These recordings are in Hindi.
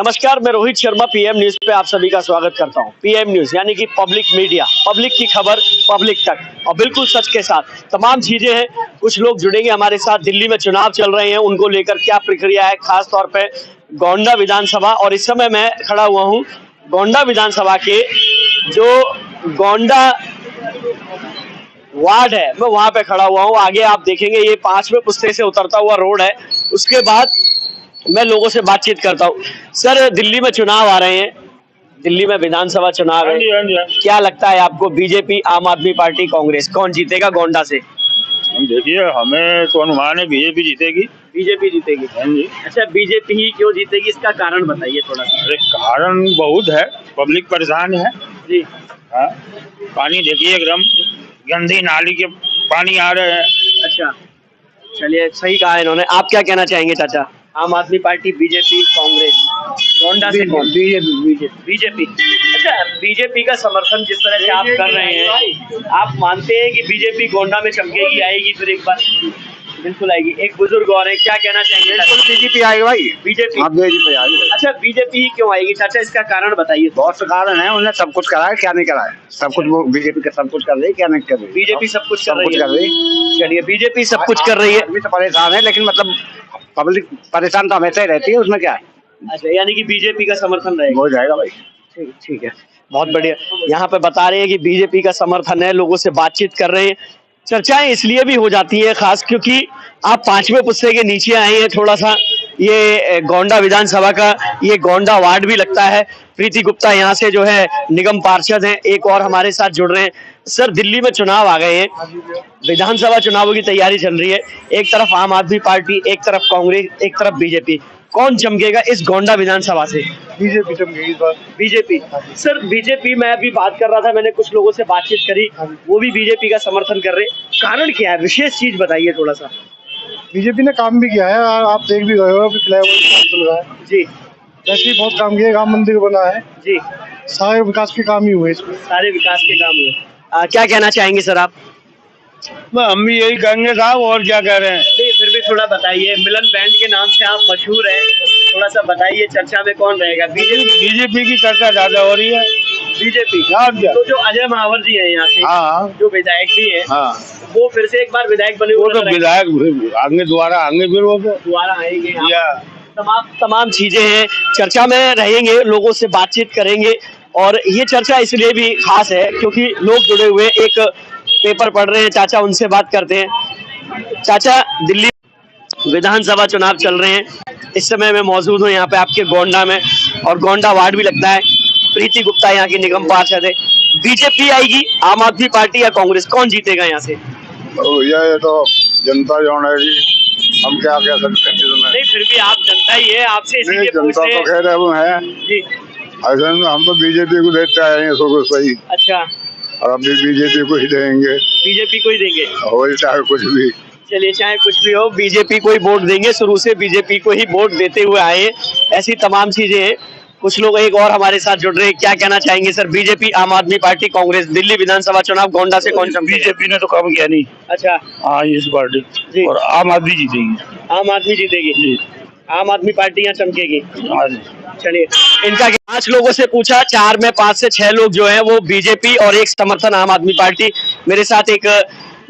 नमस्कार, मैं रोहित शर्मा पीएम न्यूज पे आप सभी का स्वागत करता हूं। पीएम न्यूज यानी कि पब्लिक मीडिया, पब्लिक की खबर पब्लिक तक और बिल्कुल सच के साथ तमाम चीजें हैं। कुछ लोग जुड़ेंगे हमारे साथ। दिल्ली में चुनाव चल रहे हैं, उनको लेकर क्या प्रक्रिया है, खास तौर पे गोंडा विधानसभा। और इस समय मैं खड़ा हुआ हूँ गोंडा विधानसभा के जो गोंडा वार्ड है, मैं वहां पे खड़ा हुआ हूँ। आगे आप देखेंगे ये 5वें पुस्ते से उतरता हुआ रोड है। उसके बाद मैं लोगों से बातचीत करता हूँ। सर, दिल्ली में चुनाव आ रहे हैं, दिल्ली में विधानसभा चुनाव है, क्या लगता है आपको? बीजेपी, आम आदमी पार्टी, कांग्रेस, कौन जीतेगा गोंडा से? देखिए, हमें तो अनुमान है बीजेपी जीतेगी। बीजेपी जीतेगी? अच्छा, बीजेपी ही क्यों जीतेगी, इसका कारण बताइए थोड़ा सा। अरे कारण बहुत है, पब्लिक परेशान है जी। हाँ, पानी देखिए एकदम गंदी नाली के पानी आ रहे हैं। अच्छा, चलिए, सही कहा इन्होंने। आप क्या कहना चाहेंगे चाचा? आम आदमी पार्टी, बीजेपी, कांग्रेस, गोंडा से कौन? बीजेपी। अच्छा, बीजेपी का समर्थन जिस तरह से आप कर रहे हैं, आप मानते हैं कि बीजेपी गोंडा में चमकेगी, आएगी फिर एक बार? बिल्कुल आएगी। एक बुजुर्ग और है, क्या कहना चाहेंगे? बिल्कुल बीजेपी आएगी भाई, बीजेपी। हाँ बीजेपी आएगी। अच्छा, बीजेपी ही क्यों आएगी चाचा, इसका कारण बताइए। बहुत से कारण है, उन्होंने सब कुछ करा है, क्या नहीं करा है? सब कुछ वो बीजेपी का सब कुछ कर रही है, क्या नहीं कर रही? बीजेपी सब कुछ कर रही है। चलिए, बीजेपी सब कुछ कर रही है। आदमी तो परेशान है, लेकिन मतलब पब्लिक परेशान तो हमेशा ही रहती है, उसमें क्या है? अच्छा, यानी कि बीजेपी का समर्थन रहेगा। हो जाएगा भाई। ठीक है, बहुत बढ़िया। यहाँ पे बता रहे हैं कि बीजेपी का समर्थन है, लोगों से बातचीत कर रहे हैं। चर्चाएं इसलिए भी हो जाती है खास क्योंकि आप 5वें पुस्ते के नीचे आए हैं। थोड़ा सा ये गोंडा विधानसभा का ये गोंडा वार्ड भी लगता है। प्रीति गुप्ता यहाँ से जो है निगम पार्षद हैं, एक और हमारे साथ जुड़ रहे हैं। सर, दिल्ली में चुनाव आ गए हैं, विधानसभा चुनावों की तैयारी चल रही है। एक तरफ आम आदमी पार्टी, एक तरफ कांग्रेस, एक तरफ बीजेपी। कौन चमकेगा इस गोंडा विधानसभा से? बीजेपी चमकेगी। बीजेपी। सर, बीजेपी, मैं अभी बात कर रहा था, मैंने कुछ लोगों से बातचीत करी, वो भी बीजेपी का समर्थन कर रहे हैं। कारण क्या है, विशेष चीज बताइए थोड़ा सा। बीजेपी ने काम भी किया है, आप देख भी गए हो, अभी फ्लाईओवर चल रहा है जी। वैसे ही बहुत काम किया, राम मंदिर बना है जी। सारे विकास के काम ही हुए इसमें। सारे विकास के काम हुए। क्या कहना चाहेंगे सर आप? हम भी यही कहेंगे साहब, और क्या कह रहे हैं। नहीं, फिर भी थोड़ा बताइए। मिलन बैंड के नाम से आप मशहूर हैं, थोड़ा सा बताइए, चर्चा में कौन रहेगा? बीजेपी की चर्चा ज्यादा हो रही है। बीजेपी। तो जो अजय महावर जी हैं यहाँ से, जो विधायक भी है, वो फिर से एक बार विधायक बने वो तो विधायक आगे दोबारा आएंगे, फिर वो दोबारा आएंगे। तमाम चीजें हैं, चर्चा में रहेंगे, लोगों से बातचीत करेंगे। और ये चर्चा इसलिए भी खास है क्योंकि लोग जुड़े हुए, एक पेपर पढ़ रहे हैं, चाचा उनसे बात करते हैं। चाचा, दिल्ली विधानसभा चुनाव चल रहे हैं, इस समय मैं मौजूद हूँ यहाँ पे आपके गोंडा में, और गोंडा वार्ड भी लगता है। प्रीति गुप्ता यहाँ की निगम पार्षद है। बीजेपी आएगी, आम आदमी पार्टी या कांग्रेस, कौन जीतेगा यहाँ से? ये तो जनता जो है जी, हम क्या कह सकते हैं? नहीं, फिर भी आप जनता ही है, आपसे इसीलिए पूछ रहे हैं। जनता तो खैर वो है जी। ऐसा हम तो बीजेपी को देते आए हैं, सबको सही। अच्छा, और अब भी बीजेपी को ही देंगे। बीजेपी को ही देंगे? हो चाहे कुछ भी। चलिए, चाहे कुछ भी हो, बीजेपी को ही वोट देंगे। शुरू से बीजेपी को ही वोट देते हुए आए हैं। ऐसी तमाम चीजें हैं। कुछ लोग एक और हमारे साथ जुड़ रहे हैं, क्या कहना चाहेंगे सर? बीजेपी, आम आदमी पार्टी, कांग्रेस, दिल्ली विधानसभा चुनाव गोंडा से कौन चमकेगा? बीजेपी ने तो काम किया नहीं। अच्छा। हाँ, इस पार्टी और आम आदमी जीतेगी। आम आदमी जीतेगी जी। आम आदमी पार्टी यहाँ चमकेगी। हाँ जी। चलिए, इनका 5 लोगों से पूछा, 4 में 5 से 6 लोग जो हैं वो बीजेपी और एक समर्थन आम आदमी पार्टी। मेरे साथ एक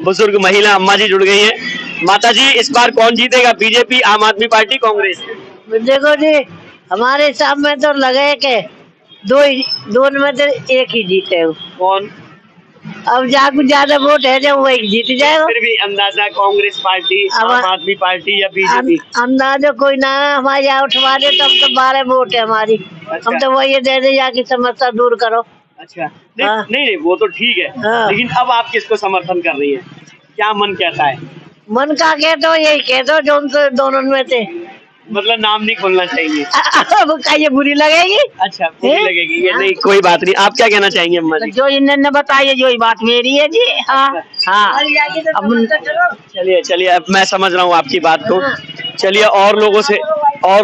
बुजुर्ग महिला अम्मा जी जुड़ गई हैं। माता जी, इस बार कौन जीतेगा, बीजेपी, आम आदमी पार्टी, कांग्रेस? देखो जी, हमारे हिसाब में तो लगे के दोनों में से एक ही जीते हो। कौन? अब ज्यादा वोट है जो वो एक जीत जाएगा। फिर भी अंदाजा, कांग्रेस पार्टी, आम आदमी पार्टी या बीजेपी? अंदाजा कोई ना है, हमारे यहाँ उठवा दे तो हम तो 12 वोट है हमारी। अच्छा। हम तो वो ये दे दे जाके समस्या दूर करो। अच्छा, नहीं, वो तो ठीक है, लेकिन अब आप किसको समर्थन कर रही है? क्या मन कहता है? मन का कह दो, यही कह दो जो उनको दोनों में से, मतलब नाम नहीं खोलना चाहिए? वो का ये बुरी लगेगी? अच्छा, बुरी लगेगी ये? नहीं, कोई बात नहीं। आप क्या कहना चाहेंगे अम्मा जी? जो इन्होंने बताइए, जो बात मेरी है जी। हाँ हाँ। चलिए, अब मैं समझ रहा हूँ आपकी बात को। चलिए, और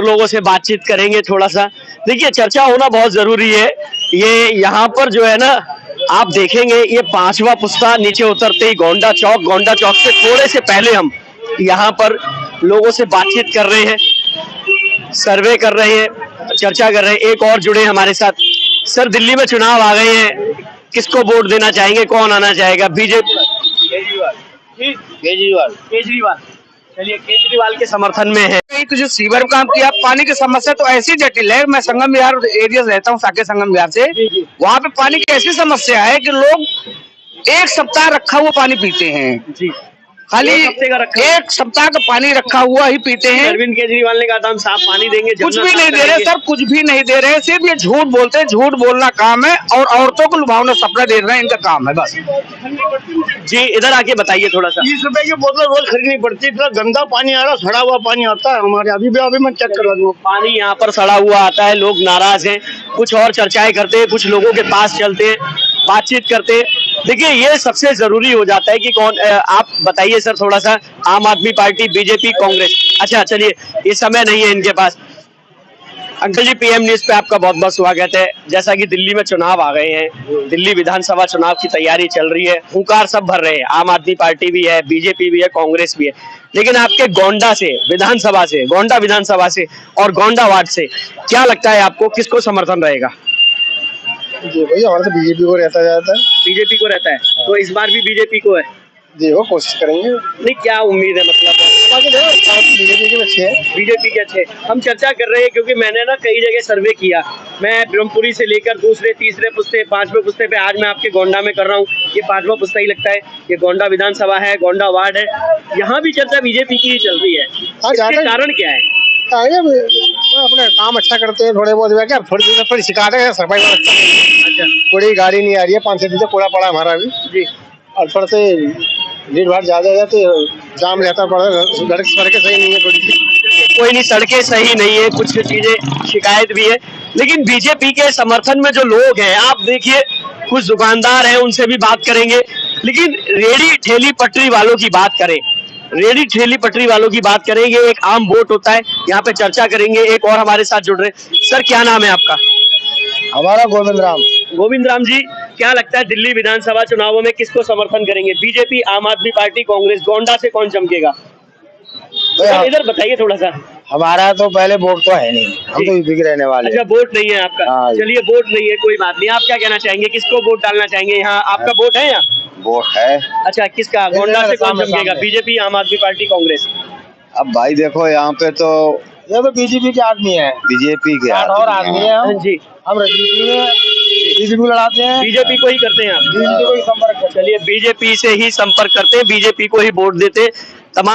लोगों से बातचीत करेंगे थोड़ा सा। देखिए, चर्चा होना बहुत जरूरी है। ये यहाँ पर जो है ना, आप देखेंगे ये 5वां पुस्ता नीचे उतरते ही गोंडा चौक से थोड़े से पहले हम यहाँ पर लोगों से बातचीत कर रहे हैं, सर्वे कर रहे हैं। चर्चा कर रहे हैं। एक और जुड़े हमारे साथ। सर, दिल्ली में चुनाव आ गए हैं, किसको वोट देना चाहेंगे, कौन आना चाहेगा? बीजेपी? केजरीवाल। चलिए, केजरीवाल के समर्थन में है। तो जो सीवर काम किया, पानी की समस्या तो ऐसी जटिल है। मैं संगम विहार एरिया से रहता हूँ, साके संगम विहार से। वहाँ पे पानी की ऐसी समस्या है कि लोग एक सप्ताह रखा हुआ पानी पीते हैं जी, खाली एक सप्ताह का पानी रखा हुआ ही पीते हैं। अरविंद केजरीवाल ने कहा था हम साफ पानी देंगे, कुछ भी नहीं दे रहे सर, कुछ भी नहीं दे रहे। सिर्फ ये झूठ बोलते हैं, झूठ बोलना काम है और औरतों को लुभावना सपना दे रहे हैं, इनका काम है बस। जी, इधर आके बताइए थोड़ा सा। 20 रुपए की बोतल रोज खरीदनी पड़ती है, इतना गंदा पानी आ रहा, सड़ा हुआ पानी आता है हमारे। अभी मैं चेक करवा दूंगा। पानी यहाँ पर सड़ा हुआ आता है, लोग नाराज हैं, कुछ और चर्चाएं करते हैं, कुछ लोगों के पास चलते हैं, बातचीत करते हैं। देखिए, ये सबसे जरूरी हो जाता है कि कौन आप बताइए सर थोड़ा सा। आम आदमी पार्टी, बीजेपी, कांग्रेस। अच्छा, चलिए, ये समय नहीं है इनके पास। अंकल जी, पीएम न्यूज पे आपका बहुत बहुत स्वागत है। जैसा कि दिल्ली में चुनाव आ गए हैं, दिल्ली विधानसभा चुनाव की तैयारी चल रही है, हुंकार सब भर रहे हैं। आम आदमी पार्टी भी है, बीजेपी भी है, कांग्रेस भी है। लेकिन आपके गोंडा से विधानसभा से, गोंडा विधानसभा से और गोंडा वार्ड से क्या लगता है आपको, किसको समर्थन रहेगा? जी भैया, हमारा तो बीजेपी को रहता जाता है। बीजेपी को रहता है, तो इस बार भी बीजेपी को है? जी, वो कोशिश करेंगे। नहीं, क्या उम्मीद है मतलब? बाकी देखो, बीजेपी के अच्छे हैं। बीजेपी के अच्छे। हम चर्चा कर रहे हैं क्योंकि मैंने ना कई जगह सर्वे किया। मैं ब्रह्मपुरी से लेकर दूसरे, तीसरे पुस्ते, 5वें पुस्ते पे आज मैं आपके गोंडा में कर रहा हूँ। ये 5वां पुस्ता ही लगता है। ये गोंडा विधानसभा है, गोंडा वार्ड है। यहाँ भी चर्चा बीजेपी की ही चल रही है। इसके कारण क्या है? अपने काम अच्छा करते हैं, थोड़े बहुत क्या थोड़ी शिकायत है सफाई में। अच्छा, थोड़ी गाड़ी नहीं आ रही है, 5-6 दिन से कूड़ा पड़ा हमारा अभी जी। और थोड़ा से भीड़ भाड़ ज्यादा है तो जाम रहता पड़ा। सड़कें सही नहीं है थोड़ी सी। कोई नहीं, सड़कें सही नहीं है, कुछ चीजें शिकायत भी है। लेकिन बीजेपी के समर्थन में जो लोग हैं, आप देखिए, कुछ दुकानदार हैं, उनसे भी बात करेंगे। लेकिन रेडी ठेली पटरी वालों की बात करें, रेडी ठेली पटरी वालों की बात करेंगे, एक आम वोट होता है, यहाँ पे चर्चा करेंगे। एक और हमारे साथ जुड़ रहे हैं। सर, क्या नाम है आपका? हमारा गोविंद राम। गोविंद राम जी, क्या लगता है दिल्ली विधानसभा चुनावों में किसको समर्थन करेंगे? बीजेपी, आम आदमी पार्टी, कांग्रेस? गोंडा से कौन चमकेगा? इधर बताइए थोड़ा सा। हमारा तो पहले वोट तो है नहीं, हम तो यूपी के रहने वाले। अच्छा, वोट नहीं है आपका? हाँ। चलिए, वोट नहीं है, कोई बात नहीं। आप क्या कहना चाहेंगे, किसको वोट डालना चाहेंगे? यहाँ आपका वोट है? यहाँ वोट है। अच्छा, किसका? गोंडा से कौन चमकेगा? बीजेपी, आम आदमी पार्टी, कांग्रेस? अब भाई देखो, यहाँ पे तो ये तो बीजेपी के आदमी है। बीजेपी के और आदमी है हम जी। हम बीजेपी को लड़ाते हैं, बीजेपी को ही करते हैं आप? बीजेपी को ही संपर्क करते हैं। चलिए, बीजेपी से ही संपर्क करते हैं, बीजेपी को ही वोट देते हैं। तमाम